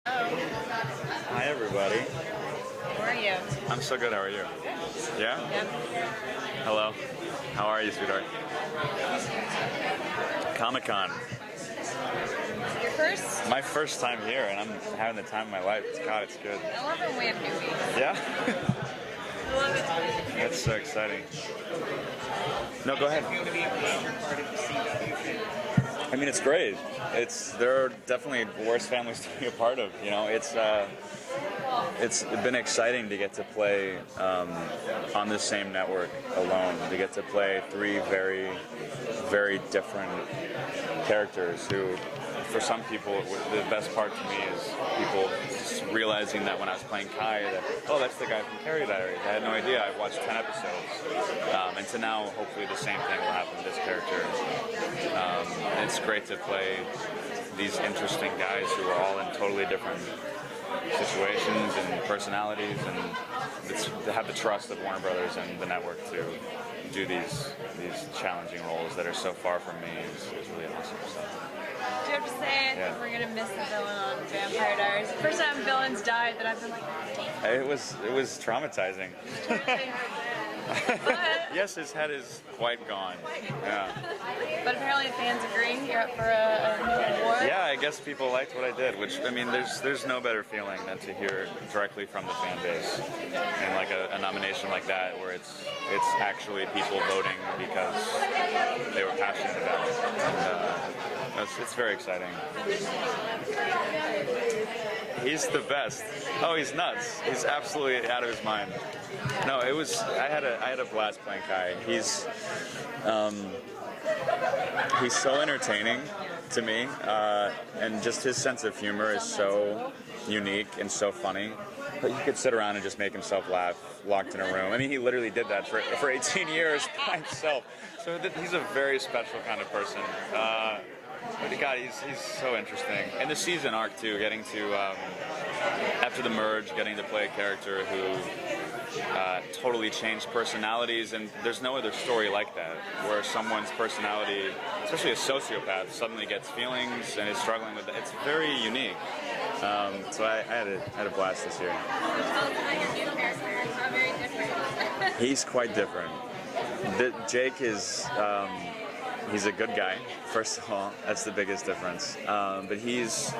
Hi, everybody. How are you? I'm so good. How are you? Good. Yeah? Yep. Hello. How are you, sweetheart? Comic-Con. Your first? My first time here, and I'm having the time of my life. God, it's good. I love it when we have newbies. Yeah? I love it. That's so exciting. No, go ahead. I mean, it's great. There are definitely worse families to be a part of. You know, it's been exciting to get to play on the same network alone. To get to play three very, very different characters who, for some people, the best part to me is people just realizing that when I was playing Kai, that, oh, that's the guy from Vampire Diaries. I had no idea. I've watched 10 episodes. And to now, hopefully, the same thing will happen to this character. It's great to play these interesting guys who are all in totally different situations and personalities, and to have the trust of Warner Brothers and the network to do these challenging roles that are so far from me is really awesome. So. Do you have to say it? Yeah. We're gonna miss the villain on Vampire Diaries. The first time villains died, that I've been like, It was traumatizing. but, Yes, his head is quite gone. Yeah. but apparently fans agree. You're up for a new award. Yeah, I guess people liked what I did, which, I mean, there's no better feeling than to hear directly from the fan base. And like a nomination like that where it's actually people voting because they were passionate about it. And it's very exciting. He's the best. Oh, he's nuts. He's absolutely out of his mind. No, I had a blast playing Kai. He's so entertaining to me, and just his sense of humor is so unique and so funny. But he could sit around and just make himself laugh, locked in a room. I mean, he literally did that for 18 years by himself. So he's a very special kind of person. But God, he's so interesting. And the season arc too, getting to after the merge, getting to play a character who totally changed personalities, and there's no other story like that, where someone's personality, especially a sociopath, suddenly gets feelings and is struggling with it. It's very unique. So I had a blast this year. He's quite different. Jake is. He's a good guy, first of all. That's the biggest difference. But he's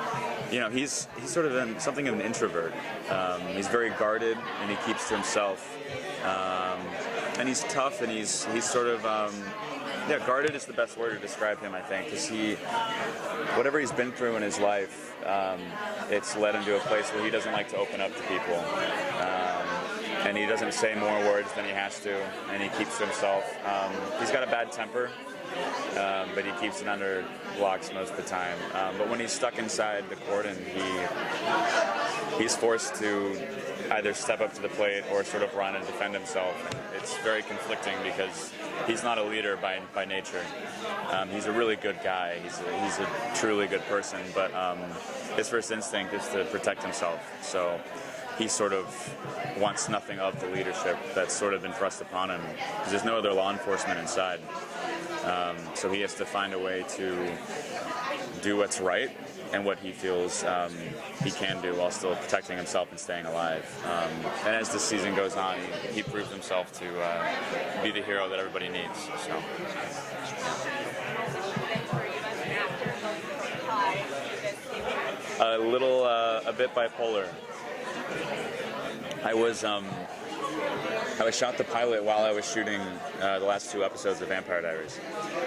sort of something of an introvert. He's very guarded, and he keeps to himself. And he's tough, and he's sort of guarded is the best word to describe him, I think, because whatever he's been through in his life, it's led him to a place where he doesn't like to open up to people. And he doesn't say more words than he has to, and he keeps to himself. He's got a bad temper. But he keeps it under blocks most of the time. But when he's stuck inside the cordon, he's forced to either step up to the plate or sort of run and defend himself. And it's very conflicting because he's not a leader by nature. He's a really good guy. He's a truly good person. But his first instinct is to protect himself. So he sort of wants nothing of the leadership that's sort of been thrust upon him because there's no other law enforcement inside. So he has to find a way to do what's right and what he feels he can do while still protecting himself and staying alive. And as the season goes on, he proves himself to be the hero that everybody needs. So. A bit bipolar. I shot the pilot while I was shooting the last 2 episodes of Vampire Diaries.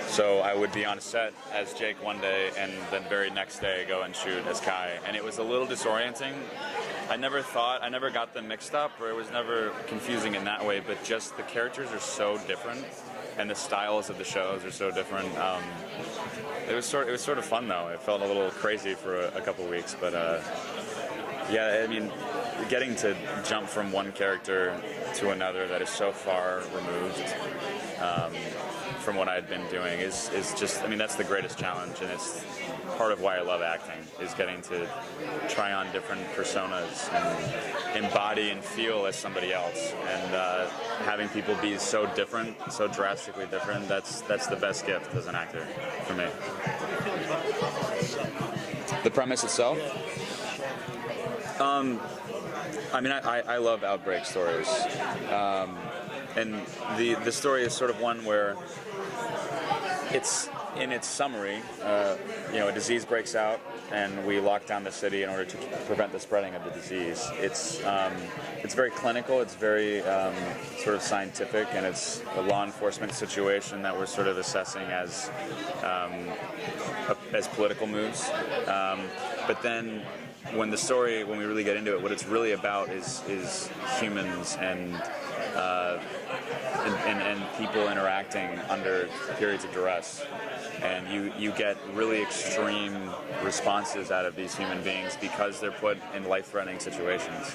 So I would be on a set as Jake one day, and then the very next day go and shoot as Kai. And it was a little disorienting. I never got them mixed up, or it was never confusing in that way, but just the characters are so different, and the styles of the shows are so different. It was sort of fun, though. It felt a little crazy for a couple of weeks, but yeah, I mean, getting to jump from one character to another that is so far removed from what I had been doing is just, I mean, that's the greatest challenge, and it's part of why I love acting, is getting to try on different personas and embody and feel as somebody else, and having people be so different, so drastically different, that's the best gift as an actor for me. The premise itself? I mean, I love outbreak stories, and the story is sort of one where it's in its summary. A disease breaks out, and we lock down the city in order to prevent the spreading of the disease. It's very clinical. It's very sort of scientific, and it's a law enforcement situation that we're sort of assessing as political moves. But then, when we really get into it, what it's really about is humans and people interacting under periods of duress. And you get really extreme responses out of these human beings because they're put in life-threatening situations.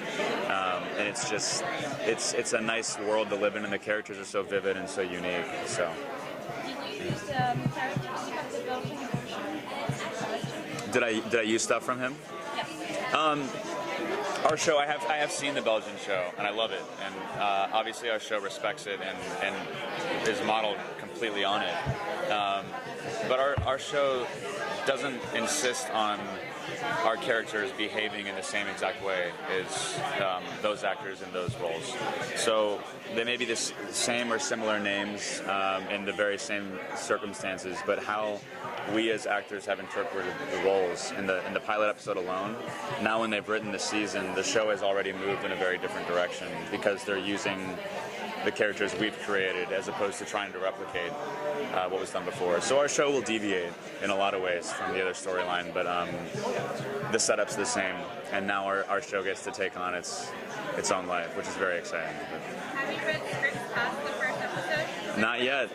And it's a nice world to live in, and the characters are so vivid and so unique. So. Did you use characters from the Belgian version? Did I use stuff from him? Yeah. Our show, I have seen the Belgian show, and I love it. And obviously our show respects it and is modeled completely on it. But our show doesn't insist on our characters behaving in the same exact way as those actors in those roles. So they may be the same or similar names in the very same circumstances, but how we as actors have interpreted the roles in the pilot episode alone. Now when they've written the season, the show has already moved in a very different direction because they're using the characters we've created as opposed to trying to replicate what was done before. So our show will deviate in a lot of ways from the other storyline, but the setup's the same, and now our show gets to take on its own life, which is very exciting. Have you read scripts past the first episode? Not yet.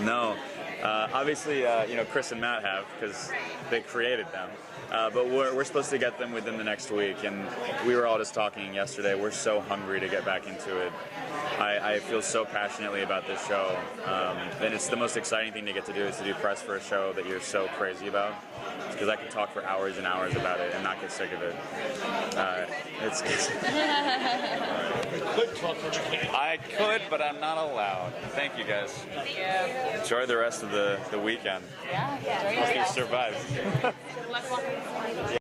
No. Obviously, Chris and Matt have, because they created them. But we're supposed to get them within the next week, and we were all just talking yesterday. We're so hungry to get back into it. I feel so passionately about this show, and it's the most exciting thing to get to do is to do press for a show that you're so crazy about, because I could talk for hours and hours about it and not get sick of it. I could, but I'm not allowed. Thank you, guys. Enjoy the rest of the weekend. Yeah. Hope you survive. Let's walk.